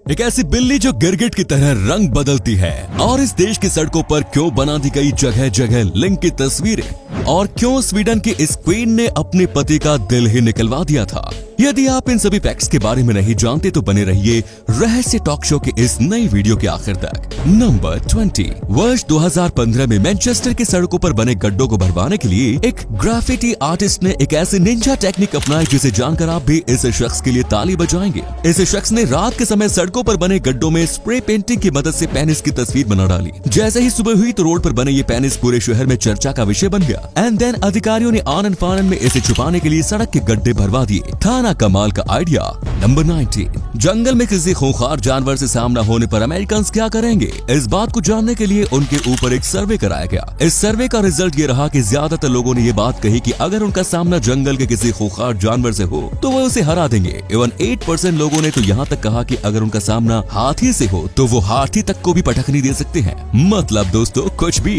एक ऐसी बिल्ली जो गिरगिट की तरह रंग बदलती है, और इस देश की सड़कों पर क्यों बना दी गई जगह जगह लिंक की तस्वीरें, और क्यों स्वीडन की इस क्वीन ने अपने पति का दिल ही निकलवा दिया था। यदि आप इन सभी फैक्ट्स के बारे में नहीं जानते तो बने रहिए रहस्य टॉक शो के इस नई वीडियो के आखिर तक। नंबर 20। वर्ष 2015 में मैनचेस्टर की सड़कों पर बने गड्ढों को भरवाने के लिए एक ग्राफिटी आर्टिस्ट ने एक ऐसी निंजा टेक्निक अपनाई जिसे जानकर आप भी इस शख्स के लिए ताली बजाएंगे। इस शख्स ने रात के समय सड़कों पर बने गड्ढों में स्प्रे पेंटिंग की मदद से पेनिस की तस्वीर बना डाली। जैसे ही सुबह हुई तो रोड पर बने ये पेनिस पूरे शहर में चर्चा का विषय बन गया। एंड देन अधिकारियों ने आनन फानन में इसे छुपाने के लिए सड़क के गड्ढे भरवा दिए। थाना कमाल का आइडिया। नंबर 19। जंगल में किसी खूंखार जानवर से सामना होने पर अमेरिकन्स क्या करेंगे, इस बात को जानने के लिए उनके ऊपर एक सर्वे कराया गया। इस सर्वे का रिजल्ट ये रहा कि ज्यादातर लोगों ने ये बात कही कि अगर उनका सामना जंगल के किसी खूंखार जानवर से हो तो वो उसे हरा देंगे। इवन 8% लोगों ने तो यहाँ तक कहा कि अगर उनका सामना हाथी से हो तो वो हाथी तक को भी पटखनी दे सकते हैं। मतलब दोस्तों कुछ भी।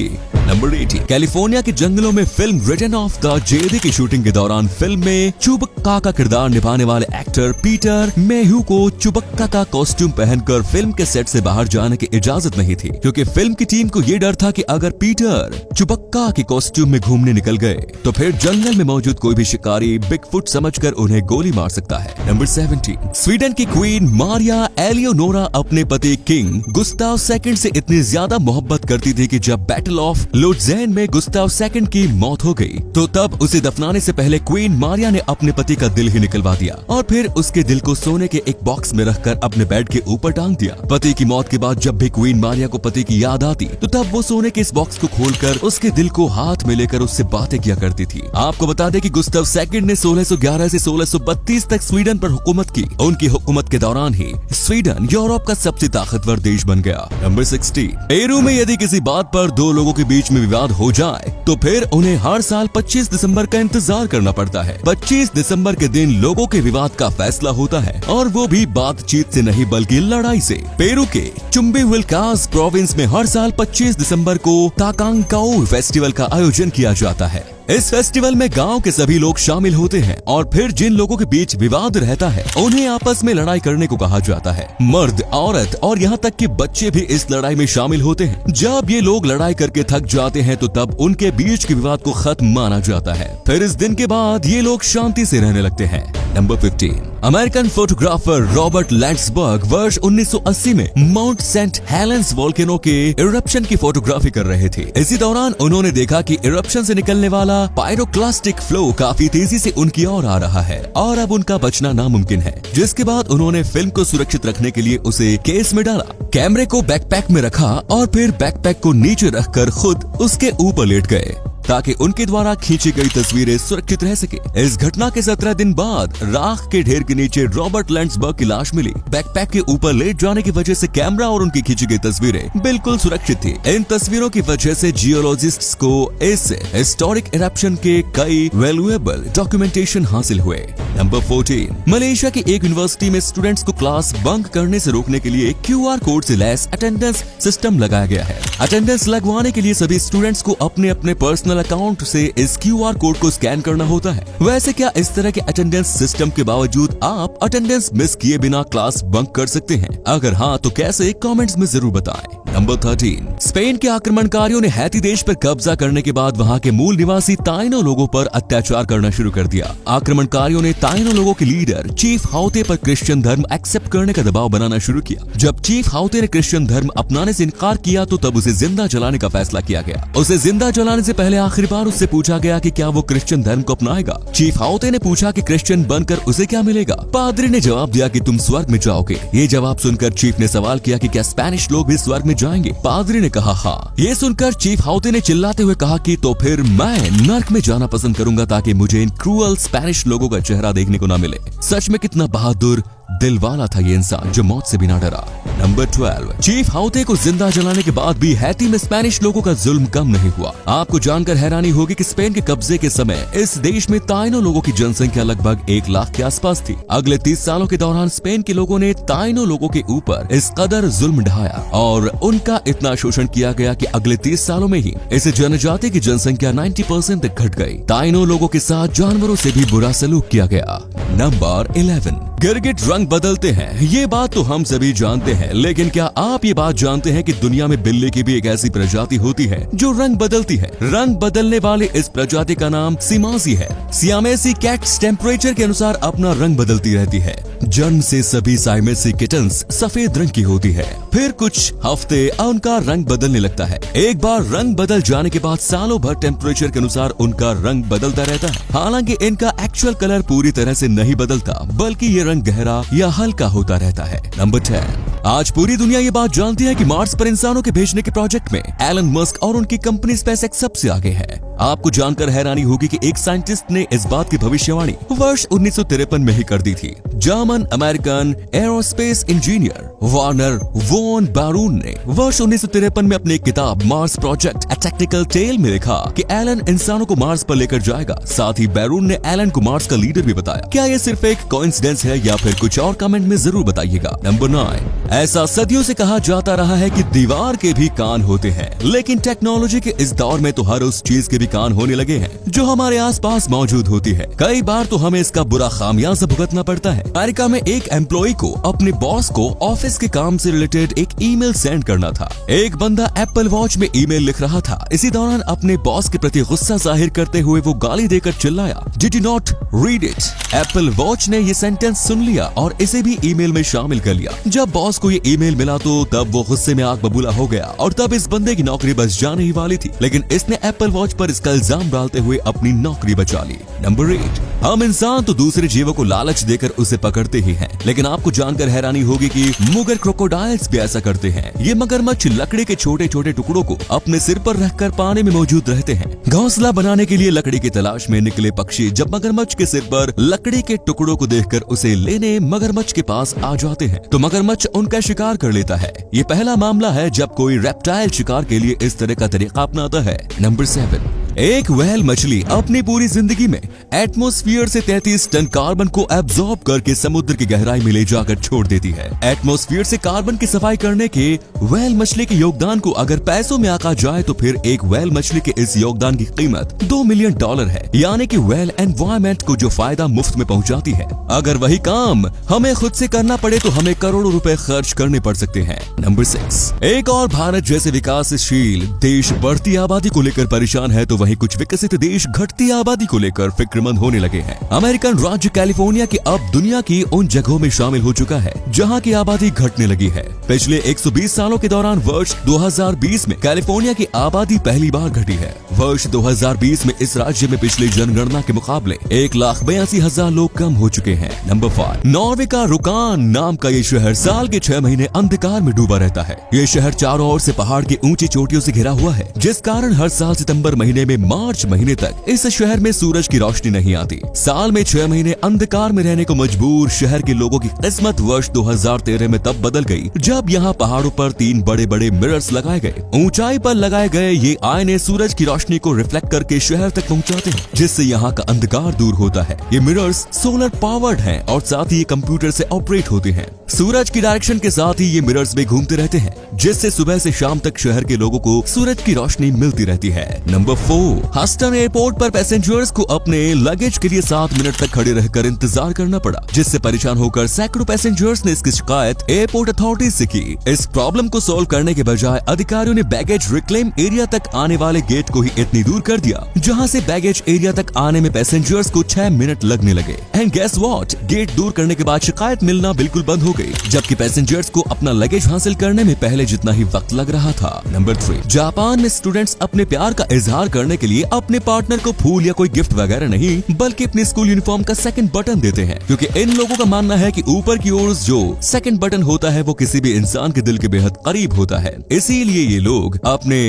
नंबर 18। कैलिफोर्निया के जंगलों में film written of the JD की शूटिंग के दौरान फिल्म में चुबक्का का किरदार निभाने वाले एक्टर पीटर मेहू को चुबक्का का कॉस्ट्यूम पहनकर फिल्म के सेट से बाहर जाने की इजाजत नहीं थी, क्योंकि फिल्म की टीम को ये डर था कि अगर पीटर चुबक्का के कॉस्ट्यूम में घूमने निकल गए तो फिर जंगल में मौजूद कोई भी शिकारी बिगफुट समझकर उन्हें गोली मार सकता है। नंबर 17। स्वीडन की क्वीन मारिया एलियोनोरा अपने पति किंग गुस्ताव सेकंड से इतनी ज्यादा मोहब्बत करती थी कि जब बैटल ऑफ लुट्जेन में गुस्ताव सेकंड की मौत हो गई तो तब उसे दफनाने से पहले क्वीन मारिया ने अपने पति का दिल ही निकलवा दिया और फिर उसके दिल को सोने के एक बॉक्स में रखकर अपने बेड के ऊपर टांग दिया। पति की मौत के बाद जब भी क्वीन मारिया को पति की याद आती तो तब वो सोने के इस बॉक्स को खोलकर उसके दिल को हाथ में लेकर उससे बातें किया करती थी। आपको बता दें कि गुस्ताव सेकंड ने 1611 से 1632 तक स्वीडन पर हुकूमत की। उनकी हुकूमत के दौरान ही स्वीडन यूरोप का सबसे ताकतवर देश बन गया। नंबर 16। पेरू में यदि किसी बात पर दो लोगों के बीच में विवाद हो जाए तो फिर उन्हें हर साल 25 दिसंबर का इंतजार करना पड़ता है। 25 दिसंबर के दिन लोगों के विवाद का फैसला होता है, और वो भी बातचीत से नहीं बल्कि लड़ाई से। पेरू के चुम्बिविल्कास प्रोविंस में हर साल 25 दिसंबर को ताकांकाऊ फेस्टिवल का आयोजन किया जाता है। इस फेस्टिवल में गांव के सभी लोग शामिल होते हैं और फिर जिन लोगों के बीच विवाद रहता है उन्हें आपस में लड़ाई करने को कहा जाता है। मर्द, औरत और यहाँ तक कि बच्चे भी इस लड़ाई में शामिल होते हैं। जब ये लोग लड़ाई करके थक जाते हैं तो तब उनके बीच के विवाद को खत्म माना जाता है। फिर इस दिन के बाद ये लोग शांति से रहने लगते हैं। नंबर 15। अमेरिकन फोटोग्राफर रॉबर्ट लैंड्सबर्ग वर्ष 1980 में माउंट सेंट हेलेंस वोल्केनो के इरप्शन की फोटोग्राफी कर रहे थे। इसी दौरान उन्होंने देखा कि इरप्शन से निकलने वाला पायरोक्लास्टिक फ्लो काफी तेजी से उनकी ओर आ रहा है और अब उनका बचना नामुमकिन है। जिसके बाद उन्होंने फिल्म को सुरक्षित रखने के लिए उसे केस में डाला, कैमरे को बैकपैक में रखा और फिर बैकपैक को नीचे रखकर खुद उसके ऊपर लेट गए ताकि उनके द्वारा खींची गई तस्वीरें सुरक्षित रह सके। इस घटना के 17 दिन बाद राख के ढेर के नीचे रॉबर्ट लैंड्सबर्ग की लाश मिली। बैकपैक के ऊपर लेट जाने की वजह से कैमरा और उनकी खींची गई तस्वीरें बिल्कुल सुरक्षित थी। इन तस्वीरों की वजह से जियोलॉजिस्ट्स को इस हिस्टोरिक इरप्शन के कई वैल्यूएबल डॉक्यूमेंटेशन हासिल हुए। नंबर 14। मलेशिया की एक यूनिवर्सिटी में स्टूडेंट्स को क्लास बंक करने से रोकने के लिए QR कोड से लैस अटेंडेंस सिस्टम लगाया गया है। अटेंडेंस लगवाने के लिए सभी स्टूडेंट्स को अपने अपने पर्सनल अकाउंट से इस QR कोड को स्कैन करना होता है। वैसे क्या इस तरह के अटेंडेंस सिस्टम के बावजूद आप अटेंडेंस मिस किए बिना क्लास बंक कर सकते हैं? अगर हाँ तो कैसे, कमेंट्स में जरूर बताएं। नंबर 13। स्पेन के आक्रमणकारियों ने हैती देश पर कब्जा करने के बाद वहां के मूल निवासी ताइनो लोगों पर अत्याचार करना शुरू कर दिया। आक्रमणकारियों ने ताइनो लोगों के लीडर चीफ हाउते पर क्रिश्चियन धर्म एक्सेप्ट करने का दबाव बनाना शुरू किया। जब चीफ हाउते ने क्रिश्चियन धर्म अपनाने से इनकार किया तो तब उसे जिंदा जलाने का फैसला किया गया। उसे जिंदा जलाने से पहले आखिरी बार उससे पूछा गया कि क्या वो क्रिश्चियन धर्म को अपनाएगा। चीफ हाउते ने पूछा कि क्रिश्चियन बनकर उसे क्या मिलेगा। पादरी ने जवाब दिया कि तुम स्वर्ग में जाओगे। ये जवाब सुनकर चीफ ने सवाल किया कि क्या स्पेनिश लोग भी स्वर्ग में जाएंगे। पादरी ने कहा हाँ। ये सुनकर चीफ हाउते ने चिल्लाते हुए कहा कि तो फिर मैं नर्क में जाना पसंद करूंगा ताकि मुझे इन क्रूअल स्पेनिश लोगों का चेहरा देखने को न मिले। सच में कितना बहादुर दिल वाला था ये इंसान जो मौत से भी ना डरा। नंबर 12। चीफ हाउते को जिंदा जलाने के बाद भी हैती में स्पेनिश लोगों का जुल्म कम नहीं हुआ। आपको जानकर हैरानी होगी कि स्पेन के कब्जे के समय इस देश में ताइनो लोगों की जनसंख्या लगभग 1 लाख के आसपास थी। अगले 30 सालों के दौरान स्पेन के लोगों ने ताइनो लोगों के ऊपर इस कदर जुल्म ढाया और उनका इतना शोषण किया गया कि अगले 30 सालों में ही इस जनजाति की जनसंख्या 90% तक घट गई। ताइनो लोगों के साथ जानवरों से भी बुरा सलूक किया गया। नंबर 11। गिरगिट रंग बदलते हैं, ये बात तो हम सभी जानते हैं, लेकिन क्या आप ये बात जानते हैं कि दुनिया में बिल्ली की भी एक ऐसी प्रजाति होती है जो रंग बदलती है। रंग बदलने वाले इस प्रजाति का नाम सियामेसी है। सियामेसी कैट्स टेम्परेचर के अनुसार अपना रंग बदलती रहती है। जन्म से सभी सियामेसी किटन्स सफेद रंग की होती है, फिर कुछ हफ्ते उनका रंग बदलने लगता है। एक बार रंग बदल जाने के बाद सालों भर टेम्परेचर के अनुसार उनका रंग बदलता रहता है। हालांकि इनका एक्चुअल कलर पूरी तरह से नहीं बदलता, बल्कि ये रंग गहरा या हल्का होता रहता है। नंबर 10। आज पूरी दुनिया ये बात जानती है कि मार्स पर इंसानों के भेजने के प्रोजेक्ट में एलन मस्क और उनकी कंपनी स्पेसएक्स सबसे आगे है। आपको जानकर हैरानी होगी कि एक साइंटिस्ट ने इस बात की भविष्यवाणी वर्ष 1953 में ही कर दी थी। German American aerospace engineer Wernher von Braun ने वर्ष 1953 में अपनी किताब Mars project a technical tale में लिखा कि एलन इंसानों को मार्स पर लेकर जाएगा। साथ ही बैरून ने एलन को मार्स का लीडर भी बताया। क्या ये सिर्फ एक कोइंसिडेंस है या फिर कुछ और? कमेंट में जरूर बताइएगा। नंबर 9। ऐसा सदियों से कहा जाता रहा है कि दीवार के भी कान होते हैं, लेकिन टेक्नोलॉजी के इस दौर में तो हर उस चीज के भी कान होने लगे हैं जो हमारे आसपास मौजूद होती है। कई बार तो हमें इसका बुरा खामियाजा भुगतना पड़ता है। अमेरिका में एक एम्प्लॉय को अपने बॉस को ऑफिस के काम से रिलेटेड एक ईमेल सेंड करना था। एक बंदा एप्पल वॉच में ईमेल लिख रहा था। इसी दौरान अपने बॉस के प्रति गुस्सा जाहिर करते हुए वो गाली देकर चिल्लाया, did you not read it? Apple watch ने ये सेंटेंस सुन लिया और इसे भी ईमेल में शामिल कर लिया। जब बॉस को ये ईमेल मिला तो तब वो गुस्से में आग बबूला हो गया और तब इस बंदे की नौकरी बच जाने ही वाली थी, लेकिन इसने एप्पल वॉच पर इसका इल्जाम डालते हुए अपनी नौकरी बचा ली। नंबर 8। हम इंसान तो दूसरे जीवों को लालच देकर उसे पकड़ते ही हैं, लेकिन आपको जानकर हैरानी होगी कि मुगर क्रोकोडाइल्स भी ऐसा करते हैं। ये मगरमच्छ लकड़ी के छोटे छोटे टुकड़ों को अपने सिर पर रखकर पानी में मौजूद रहते हैं। घोंसला बनाने के लिए लकड़ी की तलाश में निकले पक्षी जब मगरमच्छ के सिर पर लकड़ी के टुकड़ों को देखकर उसे लेने मगरमच्छ के पास आ जाते हैं तो मगरमच्छ उनका शिकार कर लेता है। ये पहला मामला है जब कोई रेप्टाइल शिकार के लिए इस तरह का तरीका अपनाता है। नंबर 7। एक व्हेल मछली अपनी पूरी जिंदगी में एटमॉस्फेयर से 33 टन कार्बन को एब्जॉर्ब करके समुद्र की गहराई में ले जाकर छोड़ देती है। एटमॉस्फेयर से कार्बन की सफाई करने के व्हेल मछली के योगदान को अगर पैसों में आंका जाए तो फिर एक व्हेल मछली के इस योगदान की कीमत $2 मिलियन है, यानी कि व्हेल एनवायरमेंट को जो फायदा मुफ्त में पहुंचाती है, अगर वही काम हमें खुद से करना पड़े तो हमें करोड़ों रुपए खर्च करने पड़ सकते हैं। नंबर 6। एक और भारत जैसे विकासशील देश बढ़ती आबादी को लेकर परेशान है तो वहीं कुछ विकसित देश घटती आबादी को लेकर फिक्रमंद होने लगे हैं। अमेरिकन राज्य कैलिफोर्निया की अब दुनिया की उन जगहों में शामिल हो चुका है जहां की आबादी घटने लगी है। पिछले 120 सालों के दौरान वर्ष 2020 में कैलिफोर्निया की आबादी पहली बार घटी है। वर्ष 2020 में इस राज्य में पिछली जनगणना के मुकाबले 1,82,000 लोग कम हो चुके हैं। नंबर 5। नॉर्वे का रुकान नाम का ये शहर साल के 6 महीने अंधकार में डूबा रहता है। ये शहर चारों ओर से पहाड़ की ऊंची चोटियों से घिरा हुआ है, जिस कारण हर साल सितंबर महीने में मार्च महीने तक इस शहर में सूरज की रोशनी नहीं आती। साल में 6 महीने अंधकार में रहने को मजबूर शहर के लोगों की किस्मत वर्ष 2013 में तब बदल गई जब यहाँ पहाड़ों पर 3 बड़े बड़े मिरर्स लगाए गए। ऊंचाई पर लगाए गए ये आईने सूरज की रोशनी को रिफ्लेक्ट करके शहर तक पहुँचाते हैं, जिससे यहाँ का अंधकार दूर होता है। ये मिरर्स सोलर पावर्ड हैं और साथ ही ये कंप्यूटर से ऑपरेट होते हैं। सूरज की डायरेक्शन के साथ ही ये मिरर्स में घूमते रहते हैं, जिससे सुबह से शाम तक शहर के लोगों को सूरज की रोशनी मिलती रहती है। नंबर 4। हस्टन एयरपोर्ट पर पैसेंजर्स को अपने लगेज के लिए 7 मिनट तक खड़े रहकर इंतजार करना पड़ा, जिससे परेशान होकर सैकड़ों पैसेंजर्स ने इसकी शिकायत एयरपोर्ट अथॉरिटीज से की। इस प्रॉब्लम को सॉल्व करने के बजाय अधिकारियों ने बैगेज रिक्लेम एरिया तक आने वाले गेट को ही इतनी दूर कर दिया जहां से बैगेज एरिया तक आने में पैसेंजर्स को 6 मिनट लगने लगे। एंड गेस व्हाट, गेट दूर करने के बाद शिकायत मिलना बिल्कुल बंद हो गई, जबकि पैसेंजर्स को अपना लगेज हासिल करने में पहले जितना ही वक्त लग रहा था। नंबर 3। जापान में स्टूडेंट्स अपने प्यार का इजहार करने के लिए अपने पार्टनर को फूल या कोई गिफ्ट वगैरह नहीं बल्कि अपने स्कूल यूनिफॉर्म का सेकंड बटन देते हैं, क्योंकि इन लोगों का मानना है कि ऊपर की ओर जो सेकंड बटन होता है वो किसी भी इंसान के दिल के बेहद करीब होता है। इसीलिए ये लोग अपने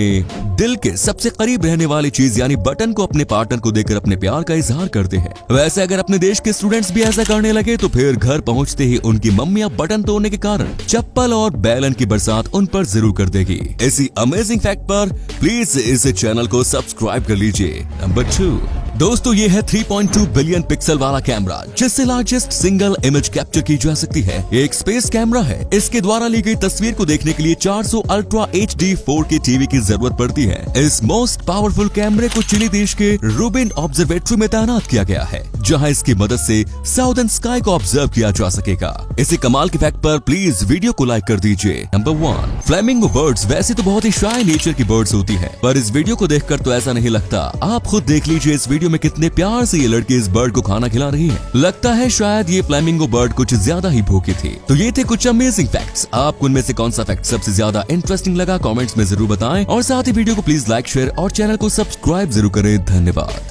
दिल के सबसे करीब रहने वाली चीज यानी बटन को अपने पार्टनर को देकर अपने प्यार का इजहार करते हैं। वैसे अगर अपने देश के स्टूडेंट्स भी ऐसा करने लगे तो फिर घर पहुंचते ही उनकी मम्मियां बटन तोड़ने के कारण चप्पल और बैलन की बरसात उन पर जरूर कर देगी। इसी अमेजिंग फैक्ट पर प्लीज इस चैनल को सब्सक्राइब कर लीजिए। नंबर 2। दोस्तों ये है 3.2 बिलियन पिक्सल वाला कैमरा, जिससे लार्जेस्ट सिंगल इमेज कैप्चर की जा सकती है। ये एक स्पेस कैमरा है। इसके द्वारा ली गई तस्वीर को देखने के लिए 400 अल्ट्रा HD 4K टीवी की जरूरत पड़ती है। इस मोस्ट पावरफुल कैमरे को चिली देश के रूबिन ऑब्जर्वेटरी में तैनात किया गया है, जहां इसकी मदद से साउदर्न स्काई को ऑब्जर्व किया जा सकेगा। इसी कमाल के फैक्ट पर प्लीज वीडियो को लाइक कर दीजिए। नंबर 1, फ्लेमिंगो बर्ड्स वैसे तो बहुत ही शाय नेचर की बर्ड्स होती है, पर इस वीडियो को देखकर तो ऐसा नहीं लगता। आप खुद देख लीजिए इस वीडियो में कितने प्यार से ये लड़की इस बर्ड को खाना खिला रही है। लगता है शायद ये फ्लेमिंगो बर्ड कुछ ज्यादा ही भूखी थी। तो ये थे कुछ अमेजिंग फैक्ट्स। आपको उनमें से कौन सा फैक्ट सबसे ज्यादा इंटरेस्टिंग लगा कमेंट्स में जरूर बताएं, और साथ ही वीडियो को प्लीज लाइक, शेयर और चैनल को सब्सक्राइब जरूर करें। धन्यवाद।